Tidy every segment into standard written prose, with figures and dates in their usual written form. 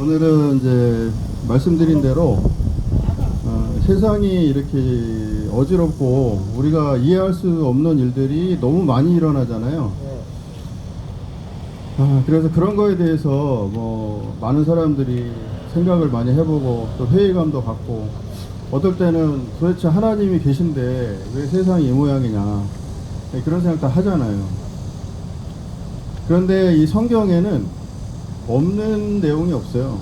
오늘은 이제 말씀드린 대로 세상이 이렇게 어지럽고 우리가 이해할 수 없는 일들이 너무 많이 일어나잖아요. 그래서 그런 거에 대해서 뭐 많은 사람들이 생각을 많이 해보고 또 회의감도 갖고 어떨 때는 도대체 하나님이 계신데 왜 세상이 이 모양이냐 그런 생각도 하잖아요. 그런데 이 성경에는 없는 내용이 없어요.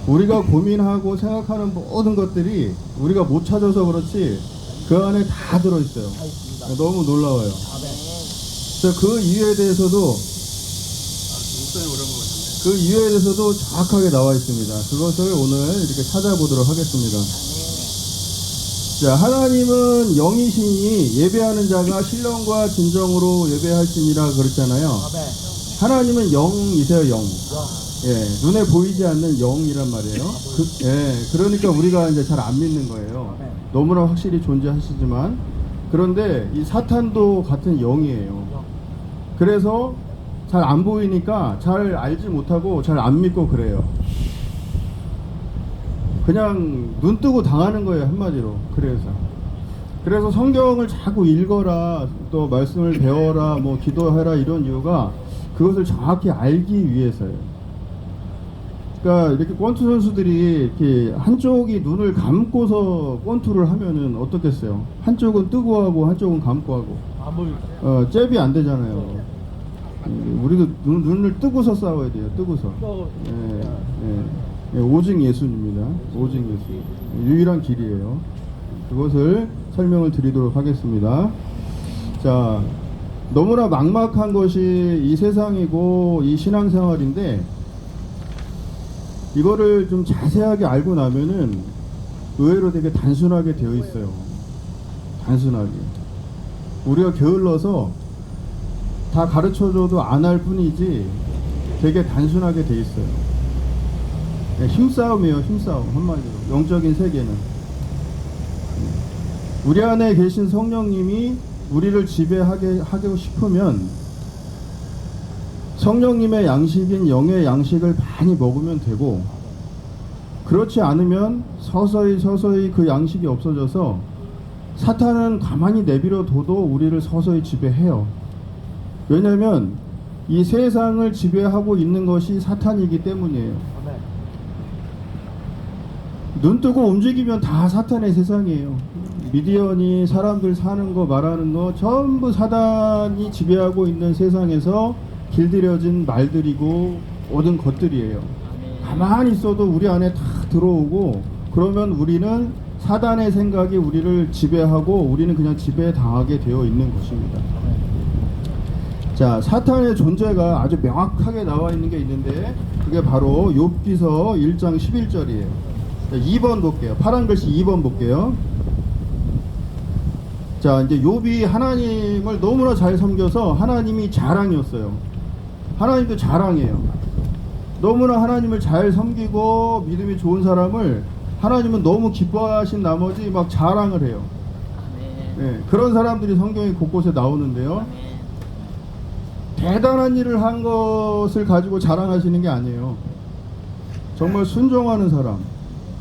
우리가 고민하고 생각하는 모든 것들이 우리가 못 찾아서 그렇지 그 안에 다 들어있어요. 너무 놀라워요. 그래서 그 이유에 대해서도 정확하게 나와 있습니다. 그것을 오늘 이렇게 찾아보도록 하겠습니다. 자, 하나님은 영이시니 예배하는 자가 신령과 진정으로 예배할지니라 그랬잖아요. 하나님은 영이세요, 영. 예, 눈에 보이지 않는 영이란 말이에요. 그러니까 우리가 이제 잘 안 믿는 거예요. 너무나 확실히 존재하시지만, 그런데 이 사탄도 같은 영이에요. 그래서 잘 안 보이니까 잘 알지 못하고 잘 안 믿고 그래요. 그냥 눈 뜨고 당하는 거예요, 한마디로. 그래서 성경을 자꾸 읽어라, 또 말씀을 배워라, 뭐 기도해라 이런 이유가 그것을 정확히 알기 위해서예요. 그러니까 이렇게 권투 선수들이 이렇게 한쪽이 눈을 감고서 권투를 하면은 어떻겠어요? 한쪽은 뜨고 하고 한쪽은 감고 하고. 잽이 안 되잖아요. 우리도 눈을 뜨고서 싸워야 돼요. 뜨고서. 오직 예수입니다. 오직 예수. 유일한 길이에요. 그것을 설명을 드리도록 하겠습니다. 자, 너무나 막막한 것이 이 세상이고 이 신앙생활인데 이거를 좀 자세하게 알고 나면은 의외로 되게 단순하게 되어 있어요. 단순하게. 우리가 게을러서 다 가르쳐줘도 안 할 뿐이지 되게 단순하게 돼 있어요. 힘싸움이에요. 힘싸움. 한마디로 영적인 세계는 우리 안에 계신 성령님이 우리를 지배하고 싶으면 성령님의 양식인 영의 양식을 많이 먹으면 되고, 그렇지 않으면 서서히 그 양식이 없어져서 사탄은 가만히 내버려 둬도 우리를 서서히 지배해요. 왜냐하면 이 세상을 지배하고 있는 것이 사탄이기 때문이에요. 눈 뜨고 움직이면 다 사탄의 세상이에요. 미디어니 사람들 사는 거 말하는 거 전부 사단이 지배하고 있는 세상에서 길들여진 말들이고 모든 것들이에요. 가만히 있어도 우리 안에 다 들어오고, 그러면 우리는 사단의 생각이 우리를 지배하고 우리는 그냥 지배당하게 되어 있는 것입니다. 자, 사탄의 존재가 아주 명확하게 나와 있는 게 있는데 그게 바로 욥기서 1장 11절이에요. 2번 볼게요. 파란 글씨 2번 볼게요. 자, 이제 욥이 하나님을 너무나 잘 섬겨서 하나님이 자랑이었어요. 하나님도 자랑이에요. 너무나 하나님을 잘 섬기고 믿음이 좋은 사람을 하나님은 너무 기뻐하신 나머지 막 자랑을 해요. 네, 그런 사람들이 성경에 곳곳에 나오는데요. 대단한 일을 한 것을 가지고 자랑하시는 게 아니에요. 정말 순종하는 사람,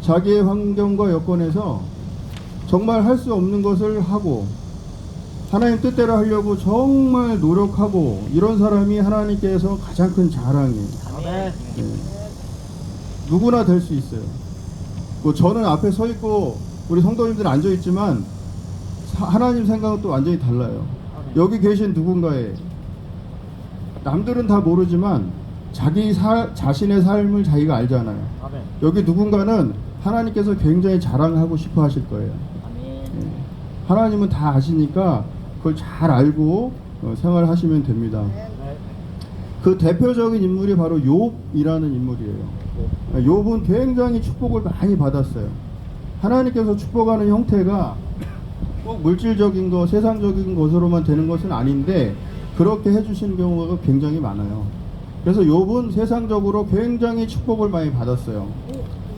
자기의 환경과 여건에서 정말 할 수 없는 것을 하고 하나님 뜻대로 하려고 정말 노력하고 이런 사람이 하나님께서 가장 큰 자랑이에요. 네. 누구나 될 수 있어요. 뭐 저는 앞에 서 있고 우리 성도님들 앉아 있지만 하나님 생각은 또 완전히 달라요. 여기 계신 누군가에 남들은 다 모르지만 자신의 삶을 자기가 알잖아요. 여기 누군가는 하나님께서 굉장히 자랑하고 싶어 하실 거예요. 하나님은 다 아시니까 그걸 잘 알고 생활하시면 됩니다. 그 대표적인 인물이 바로 욥이라는 인물이에요. 욥은 굉장히 축복을 많이 받았어요. 하나님께서 축복하는 형태가 꼭 물질적인 것, 세상적인 것으로만 되는 것은 아닌데 그렇게 해주시는 경우가 굉장히 많아요. 그래서 욥은 세상적으로 굉장히 축복을 많이 받았어요.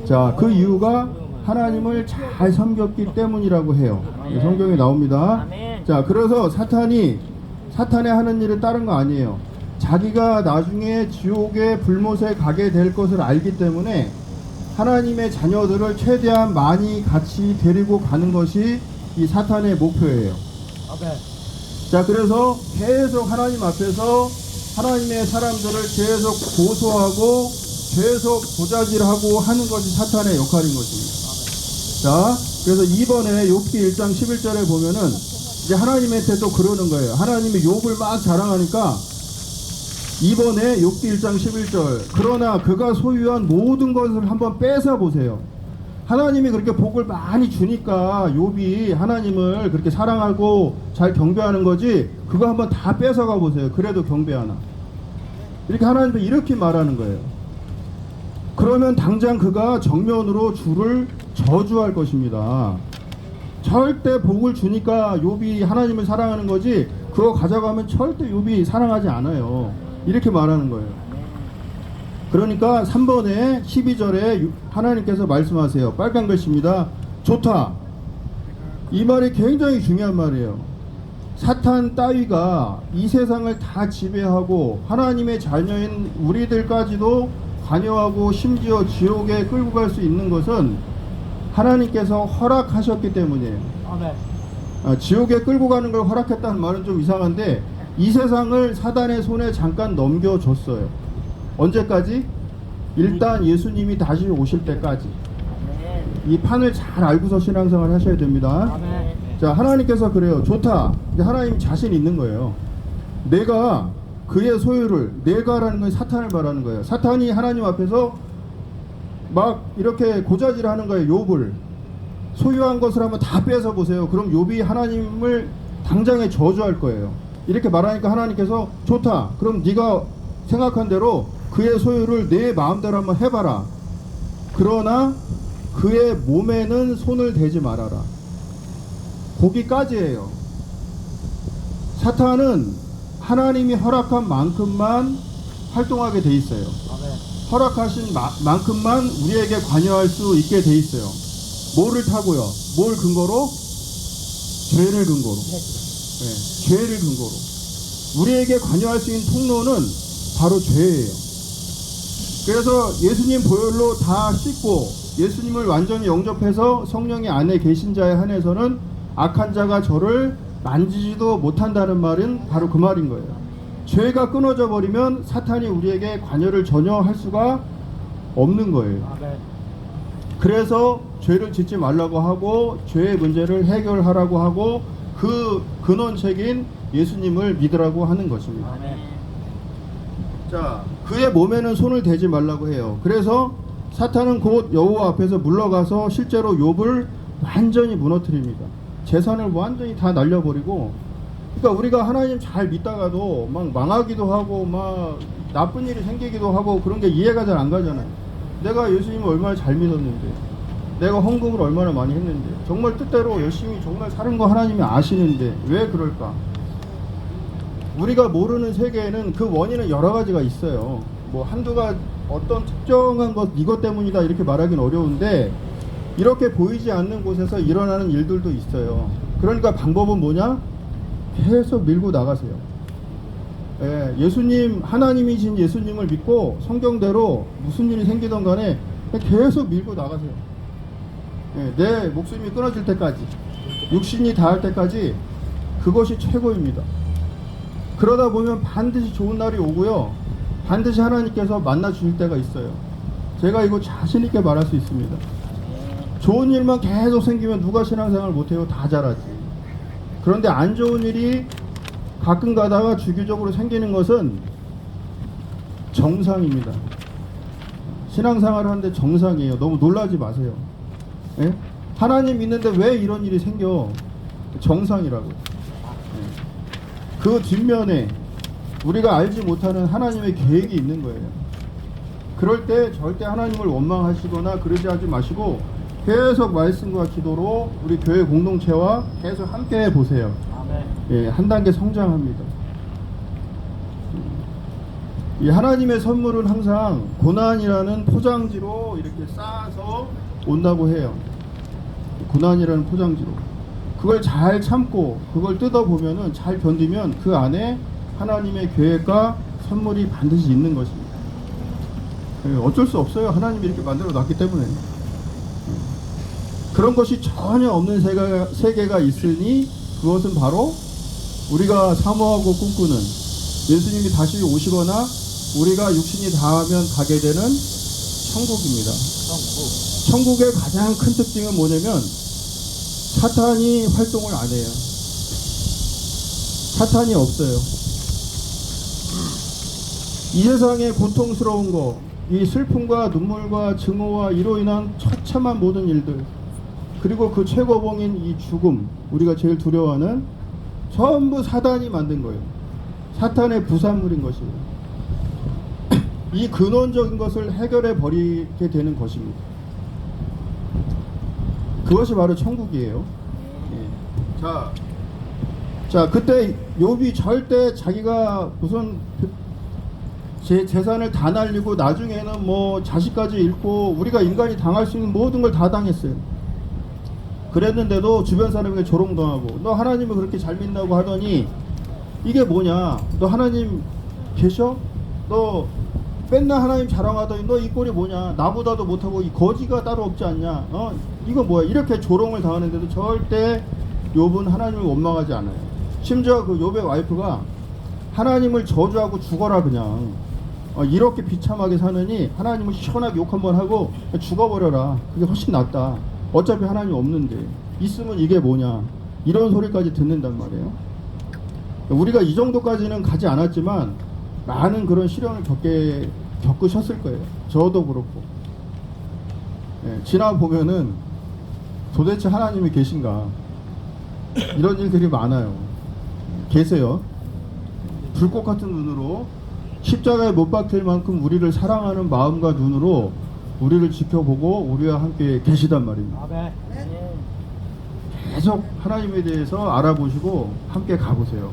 자, 그 이유가 하나님을 잘 섬겼기 때문이라고 해요. 성경에 나옵니다. 자, 그래서 사탄이 하는 일은 다른 거 아니에요. 자기가 나중에 지옥의 불못에 가게 될 것을 알기 때문에 하나님의 자녀들을 최대한 많이 같이 데리고 가는 것이 이 사탄의 목표예요. 아멘. 자, 그래서 계속 하나님 앞에서 하나님의 사람들을 계속 고소하고 계속 고자질하고 하는 것이 사탄의 역할인 것입니다. 자, 그래서 이번에 욥기 1장 11절에 보면은 이제 하나님한테 또 그러는 거예요. 하나님이 욥을 막 자랑하니까 이번에 욥기 1장 11절, 그러나 그가 소유한 모든 것을 한번 뺏어 보세요. 하나님이 그렇게 복을 많이 주니까 욥이 하나님을 그렇게 사랑하고 잘 경배하는 거지, 그거 한번 다 뺏어가 보세요. 그래도 경배하나. 이렇게 하나님도 이렇게 말하는 거예요. 그러면 당장 그가 정면으로 주를 저주할 것입니다. 절대 복을 주니까 욥이 하나님을 사랑하는 거지, 그거 가져가면 절대 욥이 사랑하지 않아요. 이렇게 말하는 거예요. 그러니까 3번에 12절에 하나님께서 말씀하세요. 빨간 글씨입니다. 좋다. 이 말이 굉장히 중요한 말이에요. 사탄 따위가 이 세상을 다 지배하고 하나님의 자녀인 우리들까지도 관여하고 심지어 지옥에 끌고 갈 수 있는 것은 하나님께서 허락하셨기 때문이에요. 아멘. 지옥에 끌고 가는 걸 허락했다는 말은 좀 이상한데, 이 세상을 사단의 손에 잠깐 넘겨줬어요. 언제까지? 일단 예수님이 다시 오실 때까지. 이 판을 잘 알고서 신앙생활 하셔야 됩니다. 아멘. 자, 하나님께서 그래요. 좋다. 이제 하나님 자신 있는 거예요. 내가 그의 소유를, 내가라는 건 사탄을 말하는 거예요. 사탄이 하나님 앞에서 막 이렇게 고자질하는 거예요. 욥을 소유한 것을 한번 다 뺏어 보세요. 그럼 욥이 하나님을 당장에 저주할 거예요. 이렇게 말하니까 하나님께서 좋다. 그럼 네가 생각한 대로 그의 소유를 내 마음대로 한번 해봐라. 그러나 그의 몸에는 손을 대지 말아라. 거기까지예요. 사탄은 하나님이 허락한 만큼만 활동하게 돼 있어요. 아멘. 허락하신 만큼만 우리에게 관여할 수 있게 돼 있어요. 뭐를 타고요? 뭘 근거로? 죄를 근거로. 네, 죄를 근거로. 우리에게 관여할 수 있는 통로는 바로 죄예요. 그래서 예수님 보혈로 다 씻고 예수님을 완전히 영접해서 성령이 안에 계신 자에 한해서는 악한 자가 저를 만지지도 못한다는 말은 바로 그 말인 거예요. 죄가 끊어져 버리면 사탄이 우리에게 관여를 전혀 할 수가 없는 거예요. 아멘. 그래서 죄를 짓지 말라고 하고 죄의 문제를 해결하라고 하고 그 근원책인 예수님을 믿으라고 하는 것입니다. 아멘. 자, 그의 몸에는 손을 대지 말라고 해요. 그래서 사탄은 곧 여호와 앞에서 물러가서 실제로 욥을 완전히 무너뜨립니다. 재산을 완전히 다 날려버리고, 그러니까 우리가 하나님 잘 믿다가도 막 망하기도 하고 막 나쁜 일이 생기기도 하고 그런 게 이해가 잘 안 가잖아요. 내가 예수님을 얼마나 잘 믿었는데, 내가 헌금을 얼마나 많이 했는데, 정말 뜻대로 열심히 정말 사는 거 하나님이 아시는데 왜 그럴까? 우리가 모르는 세계에는 그 원인은 여러 가지가 있어요. 뭐 한두가 어떤 특정한 것 이것 때문이다 이렇게 말하기는 어려운데, 이렇게 보이지 않는 곳에서 일어나는 일들도 있어요. 그러니까 방법은 뭐냐? 계속 밀고 나가세요. 예, 예수님, 하나님이신 예수님을 믿고 성경대로 무슨 일이 생기던 간에 계속 밀고 나가세요. 예, 내 목숨이 끊어질 때까지, 육신이 닿을 때까지 그것이 최고입니다. 그러다 보면 반드시 좋은 날이 오고요. 반드시 하나님께서 만나 주실 때가 있어요. 제가 이거 자신 있게 말할 수 있습니다. 좋은 일만 계속 생기면 누가 신앙생활 못해요? 다 잘하지. 그런데 안 좋은 일이 가끔 가다가 주기적으로 생기는 것은 정상입니다. 신앙생활을 하는데 정상이에요. 너무 놀라지 마세요. 예? 하나님 믿는데 왜 이런 일이 생겨? 정상이라고. 그 뒷면에 우리가 알지 못하는 하나님의 계획이 있는 거예요. 그럴 때 절대 하나님을 원망하시거나 그러지 하지 마시고 계속 말씀과 기도로 우리 교회 공동체와 계속 함께 해보세요. 아멘. 예, 한 단계 성장합니다. 이 하나님의 선물은 항상 고난이라는 포장지로 이렇게 쌓아서 온다고 해요. 고난이라는 포장지로. 그걸 잘 참고 그걸 뜯어보면은 잘 견디면 그 안에 하나님의 계획과 선물이 반드시 있는 것입니다. 어쩔 수 없어요. 하나님이 이렇게 만들어 놨기 때문에. 그런 것이 전혀 없는 세계가 있으니 그것은 바로 우리가 사모하고 꿈꾸는 예수님이 다시 오시거나 우리가 육신이 닿으면 가게 되는 천국입니다. 천국의 가장 큰 특징은 뭐냐면 사탄이 활동을 안 해요. 사탄이 없어요. 이 세상의 고통스러운 거, 이 슬픔과 눈물과 증오와 이로 인한 처참한 모든 일들, 그리고 그 최고봉인 이 죽음, 우리가 제일 두려워하는, 전부 사단이 만든 거예요. 사탄의 부산물인 것이에요. 이 근원적인 것을 해결해 버리게 되는 것입니다. 그것이 바로 천국이에요. 예. 자, 그때 욥이 절대 자기가 무슨 제 재산을 다 날리고 나중에는 뭐 자식까지 잃고 우리가 인간이 당할 수 있는 모든 걸 다 당했어요. 그랬는데도 주변 사람에게 조롱당하고, 너 하나님을 그렇게 잘 믿는다고 하더니 이게 뭐냐, 너 하나님 계셔? 너 맨날 하나님 자랑하더니 너 이 꼴이 뭐냐, 나보다도 못하고 이 거지가 따로 없지 않냐, 이거 뭐야, 이렇게 조롱을 당하는데도 절대 욥은 하나님을 원망하지 않아요. 심지어 그 욥의 와이프가 하나님을 저주하고 죽어라 그냥, 이렇게 비참하게 사느니 하나님을 시원하게 욕 한번 하고 죽어버려라, 그게 훨씬 낫다, 어차피 하나님 없는데 있으면 이게 뭐냐, 이런 소리까지 듣는단 말이에요. 우리가 이 정도까지는 가지 않았지만 많은 그런 시련을 겪으셨을 거예요. 저도 그렇고. 예, 지나 보면은 도대체 하나님이 계신가, 이런 일들이 많아요. 계세요. 불꽃 같은 눈으로 십자가에 못 박힐 만큼 우리를 사랑하는 마음과 눈으로 우리를 지켜보고 우리와 함께 계시단 말입니다. 아멘. 계속 하나님에 대해서 알아보시고 함께 가보세요.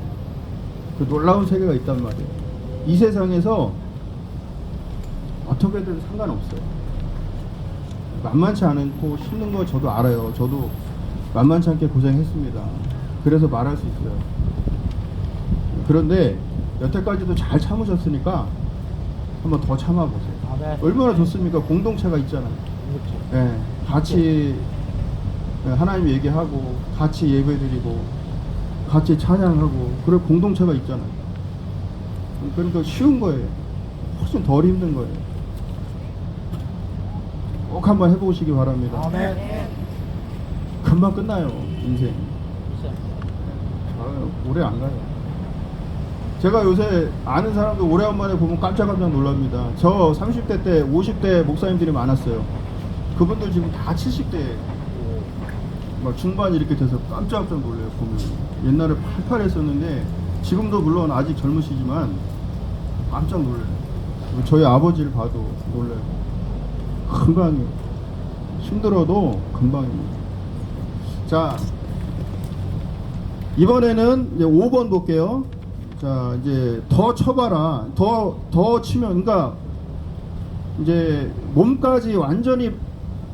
그 놀라운 세계가 있단 말이에요. 이 세상에서 어떻게든 상관없어요. 만만치 않고 힘든 거 저도 알아요. 저도 만만치 않게 고생했습니다. 그래서 말할 수 있어요. 그런데 여태까지도 잘 참으셨으니까 한번 더 참아보세요. 아멘. 얼마나 좋습니까? 공동체가 있잖아요. 그렇죠. 예, 같이 하나님 얘기하고 같이 예배드리고 같이 찬양하고 그럴 공동체가 있잖아요. 그러니까 쉬운 거예요. 훨씬 덜 힘든 거예요. 꼭 한번 해보시기 바랍니다. 아멘. 금방 끝나요, 인생. 오래 안 가요. 제가 요새 아는 사람들 오래간만에 보면 깜짝깜짝 놀랍니다. 저 30대 때 50대 목사님들이 많았어요. 그분들 지금 다 70대 막 중반 이렇게 돼서 깜짝깜짝 놀래요. 보면 옛날에 팔팔했었는데 지금도 물론 아직 젊으시지만 깜짝 놀래요. 저희 아버지를 봐도 놀래요. 금방이에요. 힘들어도 금방입니다. 자, 이번에는 이제 5번 볼게요. 자, 이제 더 쳐봐라. 더 치면, 그러니까 이제 몸까지 완전히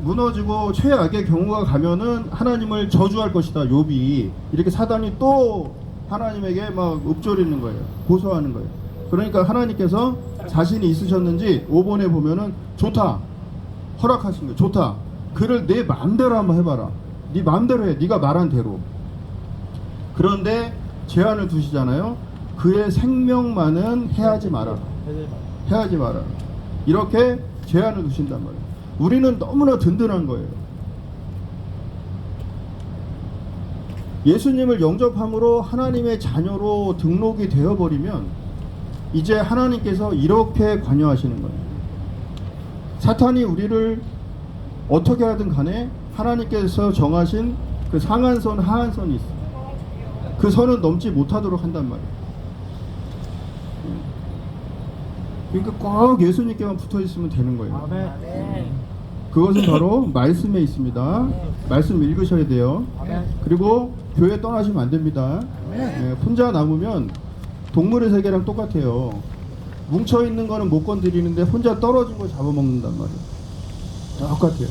무너지고 최악의 경우가 가면은 하나님을 저주할 것이다. 욥이 이렇게 사단이 또 하나님에게 막 읊조리는 거예요. 고소하는 거예요. 그러니까 하나님께서 자신이 있으셨는지 5번에 보면은 좋다, 허락하신 거예요. 좋다, 그를 내 마음대로 한번 해봐라. 네 마음대로 해. 네가 말한 대로. 그런데 제한을 두시잖아요. 그의 생명만은 해하지 마라. 해하지 마라. 이렇게 제한을 두신단 말이에요. 우리는 너무나 든든한 거예요. 예수님을 영접함으로 하나님의 자녀로 등록이 되어버리면 이제 하나님께서 이렇게 관여하시는 거예요. 사탄이 우리를 어떻게 하든 간에 하나님께서 정하신 그 상한선 하한선이 있어요. 그 선은 넘지 못하도록 한단 말이에요. 그러니까 꼭 예수님께만 붙어 있으면 되는 거예요. 아멘. 그것은 바로 말씀에 있습니다. 말씀 읽으셔야 돼요. 아멘. 그리고 교회 떠나시면 안 됩니다. 혼자 남으면 동물의 세계랑 똑같아요. 뭉쳐 있는 거는 못 건드리는데 혼자 떨어진 거 잡아먹는단 말이에요. 똑같아요.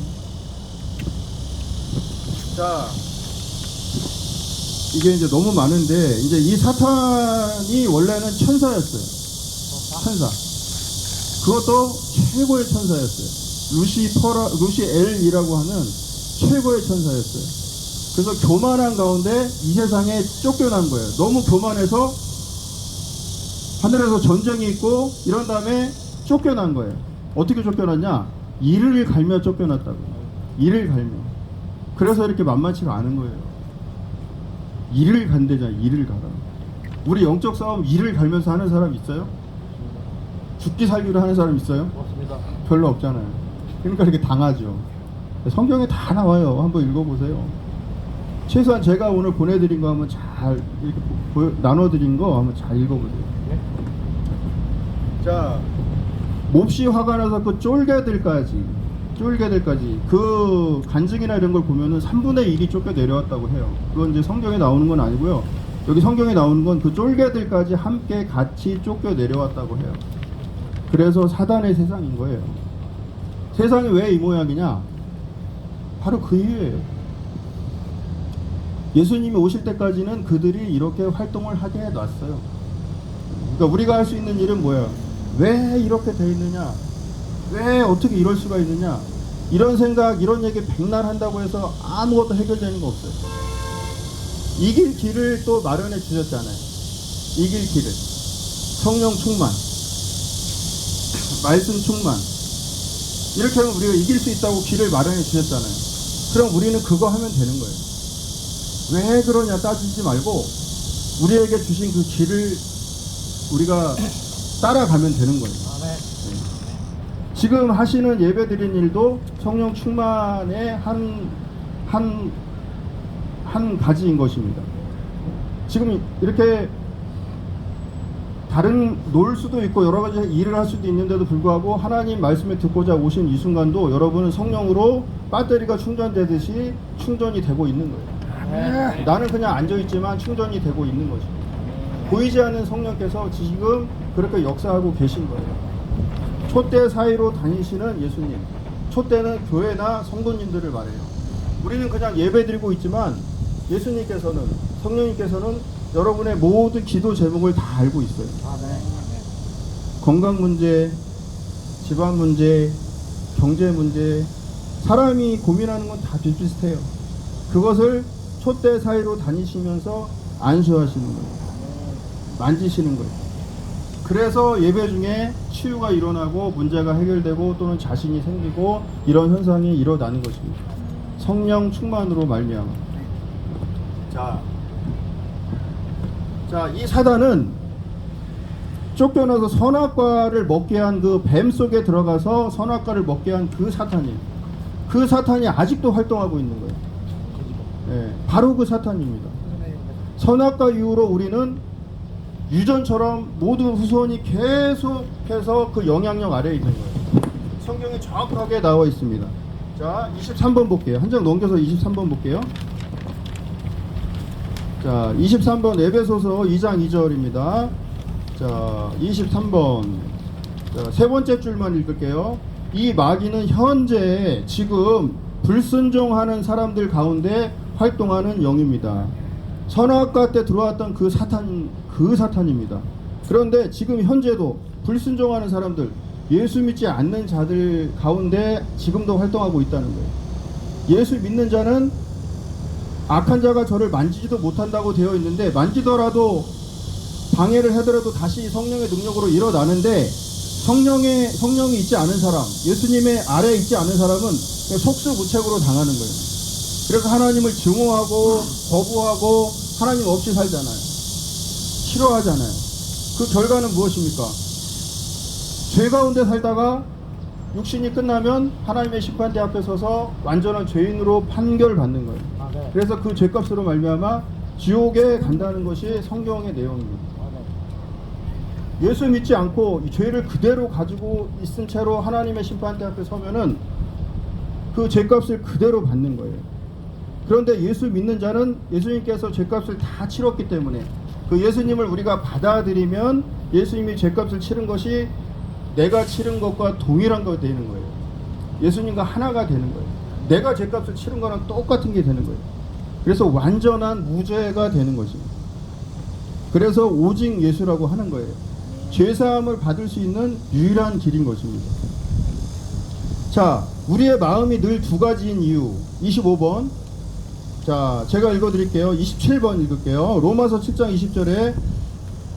자, 이게 이제 너무 많은데, 이제 이 사탄이 원래는 천사였어요. 천사. 그것도 최고의 천사였어요. 루시엘이라고 하는 최고의 천사였어요. 그래서 교만한 가운데 이 세상에 쫓겨난 거예요. 너무 교만해서 하늘에서 전쟁이 있고 이런 다음에 쫓겨난 거예요. 어떻게 쫓겨났냐? 이를 갈며 쫓겨났다고. 이를 갈며. 그래서 이렇게 만만치가 않은 거예요. 이를 간대잖아. 이를 가라. 우리 영적 싸움 이를 갈면서 하는 사람 있어요? 죽기 살기로 하는 사람 있어요? 없습니다. 별로 없잖아요. 그러니까 이렇게 당하죠. 성경에 다 나와요. 한번 읽어보세요. 최소한 제가 오늘 보내드린 거 한번 잘 이렇게 나눠드린 거 한번 잘 읽어보세요. 네? 자, 몹시 화가 나서 그 쫄개들까지 그 간증이나 이런 걸 보면은 3분의 1이 쫓겨 내려왔다고 해요. 그건 이제 성경에 나오는 건 아니고요. 여기 성경에 나오는 건 그 쫄개들까지 함께 같이 쫓겨 내려왔다고 해요. 그래서 사단의 세상인 거예요. 세상이 왜 이 모양이냐? 바로 그 이유예요. 예수님이 오실 때까지는 그들이 이렇게 활동을 하게 해놨어요. 그러니까 우리가 할 수 있는 일은 뭐야? 왜 이렇게 돼 있느냐? 왜 어떻게 이럴 수가 있느냐? 이런 생각, 이런 얘기 백날 한다고 해서 아무것도 해결되는 거 없어요. 이길 길을 또 마련해 주셨잖아요. 이길 길을. 성령 충만, 말씀 충만. 이렇게 하면 우리가 이길 수 있다고 길을 마련해 주셨잖아요. 그럼 우리는 그거 하면 되는 거예요. 왜 그러냐 따지지 말고 우리에게 주신 그 길을 우리가 따라가면 되는 거예요. 아멘. 지금 하시는 예배 드린 일도 성령 충만의 한 가지인 것입니다. 지금 이렇게 다른 놀 수도 있고 여러 가지 일을 할 수도 있는데도 불구하고 하나님 말씀을 듣고자 오신 이 순간도 여러분은 성령으로 배터리가 충전되듯이 충전이 되고 있는 거예요. 아멘. 나는 그냥 앉아있지만 충전이 되고 있는 거죠. 보이지 않는 성령께서 지금 그렇게 역사하고 계신 거예요. 촛대 사이로 다니시는 예수님, 촛대는 교회나 성도님들을 말해요. 우리는 그냥 예배 드리고 있지만 예수님께서는, 성령님께서는 여러분의 모든 기도 제목을 다 알고 있어요. 아멘. 건강 문제, 집안 문제, 경제 문제, 사람이 고민하는 건 다 비슷비슷해요. 그것을 촛대 사이로 다니시면서 안수하시는 거예요. 만지시는 거예요. 그래서 예배 중에 치유가 일어나고 문제가 해결되고 또는 자신이 생기고 이런 현상이 일어나는 것입니다. 성령 충만으로 말미암아. 자, 이 사단은 쫓겨나서 선악과를 먹게 한 그 뱀 속에 들어가서 선악과를 먹게 한 그 사탄이에요. 그 사탄이 아직도 활동하고 있는 거예요. 예, 바로 그 사탄입니다. 선악과 이후로 우리는 유전처럼 모든 후손이 계속해서 그 영향력 아래에 있는 거예요. 성경에 정확하게 나와 있습니다. 자, 23번 볼게요. 한 장 넘겨서 23번 볼게요. 자, 23번 에베소서 2장 2절입니다. 자, 23번. 자, 세 번째 줄만 읽을게요. 이 마귀는 현재 지금 불순종하는 사람들 가운데 활동하는 영입니다. 선악과 때 들어왔던 그 사탄입니다. 그런데 지금 현재도 불순종하는 사람들, 예수 믿지 않는 자들 가운데 지금도 활동하고 있다는 거예요. 예수 믿는 자는 악한 자가 저를 만지지도 못한다고 되어 있는데 만지더라도 방해를 하더라도 다시 성령의 능력으로 일어나는데 성령이 있지 않은 사람, 예수님의 아래에 있지 않은 사람은 그냥 속수무책으로 당하는 거예요. 그래서 하나님을 증오하고 거부하고 하나님 없이 살잖아요. 싫어하잖아요. 그 결과는 무엇입니까? 죄 가운데 살다가 육신이 끝나면 하나님의 심판대 앞에 서서 완전한 죄인으로 판결받는 거예요. 아멘. 그래서 그 죄값으로 말미암아 지옥에 간다는 것이 성경의 내용입니다. 아멘. 예수 믿지 않고 이 죄를 그대로 가지고 있은 채로 하나님의 심판대 앞에 서면은 그 죄값을 그대로 받는 거예요. 그런데 예수 믿는 자는 예수님께서 죄값을 다 치렀기 때문에 그 예수님을 우리가 받아들이면 예수님이 죄값을 치른 것이 내가 치른 것과 동일한 거 되는 거예요. 예수님과 하나가 되는 거예요. 내가 죄값을 치른 거랑 똑같은 게 되는 거예요. 그래서 완전한 무죄가 되는 것입니다. 그래서 오직 예수라고 하는 거예요. 죄사함을 받을 수 있는 유일한 길인 것입니다. 자, 우리의 마음이 늘 두 가지인 이유. 25번. 자, 제가 읽어드릴게요. 27번 읽을게요. 로마서 7장 20절에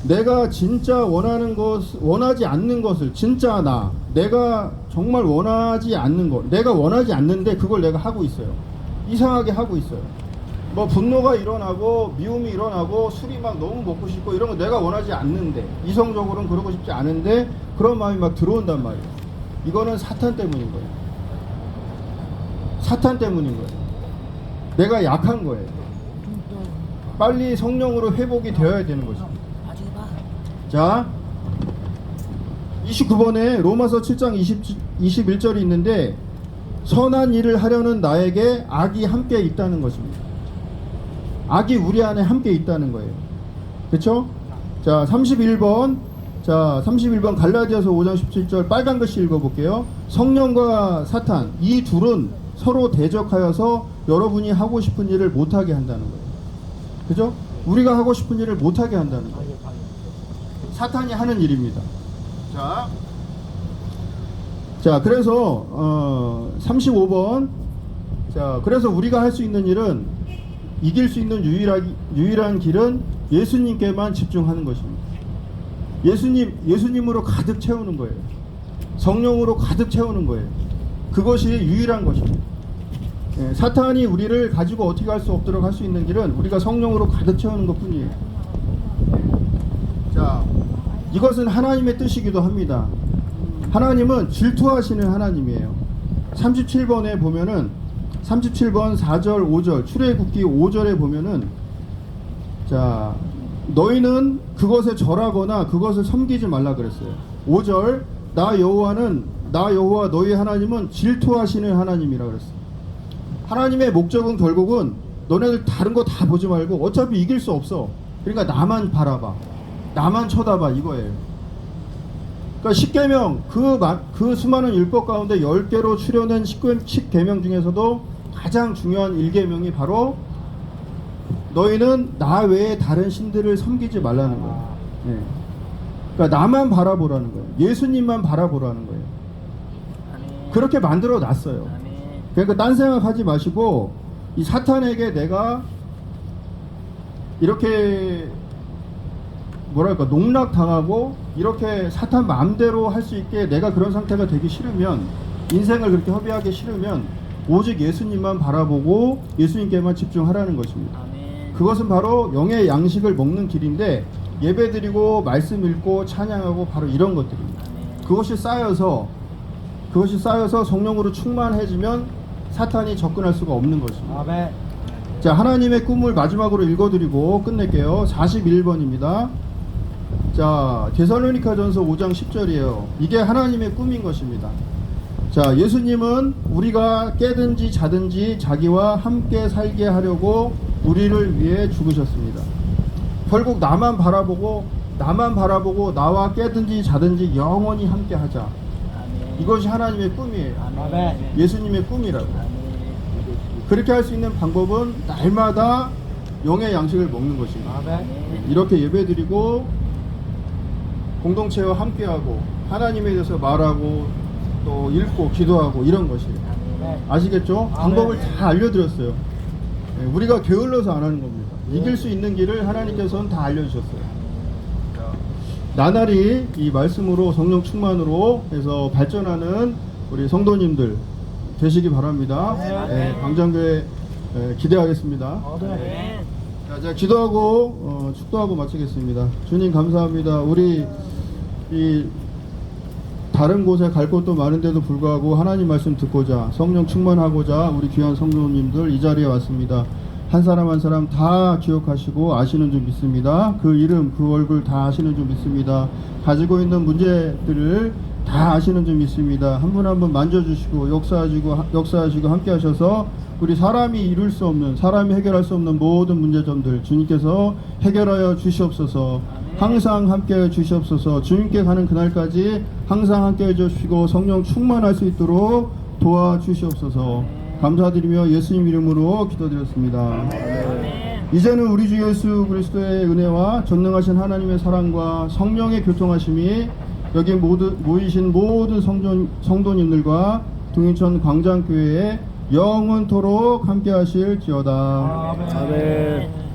내가 진짜 원하지 않는 것을, 진짜 내가 정말 원하지 않는 것, 내가 원하지 않는데 그걸 내가 하고 있어요. 이상하게 하고 있어요. 뭐 분노가 일어나고 미움이 일어나고 술이 막 너무 먹고 싶고 이런 거 내가 원하지 않는데, 이성적으로는 그러고 싶지 않은데 그런 마음이 막 들어온단 말이에요. 이거는 사탄 때문인 거예요. 사탄 때문인 거예요. 내가 약한 거예요. 빨리 성령으로 회복이 되어야 되는 것입니다. 자, 29번에 로마서 7장 21절이 있는데 선한 일을 하려는 나에게 악이 함께 있다는 것입니다. 악이 우리 안에 함께 있다는 거예요. 그렇죠? 자, 31번. 자, 31번 갈라디아서 5장 17절 빨간 글씨 읽어볼게요. 성령과 사탄, 이 둘은 서로 대적하여서 여러분이 하고 싶은 일을 못하게 한다는 거예요. 그죠? 우리가 하고 싶은 일을 못하게 한다는 거예요. 사탄이 하는 일입니다. 자, 그래서 35번. 자, 그래서 우리가 할 수 있는 일은, 이길 수 있는 유일한 길은 예수님께만 집중하는 것입니다. 예수님으로 가득 채우는 거예요. 성령으로 가득 채우는 거예요. 그것이 유일한 것입니다. 예, 사탄이 우리를 가지고 어떻게 할 수 없도록 할 수 있는 길은 우리가 성령으로 가득 채우는 것 뿐이에요. 자, 이것은 하나님의 뜻이기도 합니다. 하나님은 질투하시는 하나님이에요. 37번에 보면은 37번 4절 5절 출애굽기 5절에 보면은 자, 너희는 그것에 절하거나 그것을 섬기지 말라 그랬어요. 5절 나 여호와 너희 하나님은 질투하시는 하나님이라 그랬어요. 하나님의 목적은 결국은 너네들 다른 거 다 보지 말고 어차피 이길 수 없어. 그러니까 나만 바라봐. 나만 쳐다봐 이거예요. 그러니까 10계명 그 수많은 율법 가운데 10개로 추려낸 10계명 중에서도 가장 중요한 1계명이 바로 너희는 나 외에 다른 신들을 섬기지 말라는 거예요. 네. 그러니까 나만 바라보라는 거예요. 예수님만 바라보라는 거예요. 그렇게 만들어 놨어요. 그러니까 딴 생각하지 마시고 이 사탄에게 내가 이렇게 뭐랄까 농락당하고 이렇게 사탄 마음대로 할 수 있게 내가 그런 상태가 되기 싫으면, 인생을 그렇게 허비하기 싫으면 오직 예수님만 바라보고 예수님께만 집중하라는 것입니다. 그것은 바로 영의 양식을 먹는 길인데, 예배드리고 말씀 읽고 찬양하고 바로 이런 것들입니다. 그것이 쌓여서 성령으로 충만해지면 사탄이 접근할 수가 없는 것입니다. 아멘. 자, 하나님의 꿈을 마지막으로 읽어드리고 끝낼게요. 41번입니다. 자, 데살로니가전서 5장 10절이에요. 이게 하나님의 꿈인 것입니다. 자, 예수님은 우리가 깨든지 자든지 자기와 함께 살게 하려고 우리를 위해 죽으셨습니다. 결국 나만 바라보고 나와 깨든지 자든지 영원히 함께 하자. 이것이 하나님의 꿈이에요. 아멘. 예수님의 꿈이라고. 그렇게 할 수 있는 방법은 날마다 영의 양식을 먹는 것입니다. 아멘. 이렇게 예배드리고 공동체와 함께하고 하나님에 대해서 말하고 또 읽고 기도하고 이런 것이에요. 아시겠죠? 방법을 다 알려드렸어요. 우리가 게을러서 안 하는 겁니다. 이길 수 있는 길을 하나님께서는 다 알려주셨어요. 나날이 이 말씀으로 성령 충만으로 해서 발전하는 우리 성도님들 되시기 바랍니다. 광장교회 기대하겠습니다. 자, 제가 기도하고 축도하고 마치겠습니다. 주님 감사합니다. 우리 이 다른 곳에 갈 곳도 많은데도 불구하고 하나님 말씀 듣고자, 성령 충만하고자 우리 귀한 성도님들 이 자리에 왔습니다. 한 사람 한 사람 다 기억하시고 아시는 줄 믿습니다. 그 이름, 그 얼굴 다 아시는 줄 믿습니다. 가지고 있는 문제들을 다 아시는 줄 믿습니다. 한 분 한 분 만져주시고 역사하시고 함께 하셔서 우리 사람이 이룰 수 없는, 사람이 해결할 수 없는 모든 문제점들 주님께서 해결하여 주시옵소서. 항상 함께해 주시옵소서. 주님께 가는 그날까지 항상 함께해 주시고 성령 충만할 수 있도록 도와주시옵소서. 감사드리며 예수님 이름으로 기도드렸습니다. 이제는 우리 주 예수 그리스도의 은혜와 전능하신 하나님의 사랑과 성령의 교통하심이 여기 모이신 모든 성도님들과 동인천 광장교회에 영원토록 함께 하실지어다. 아멘.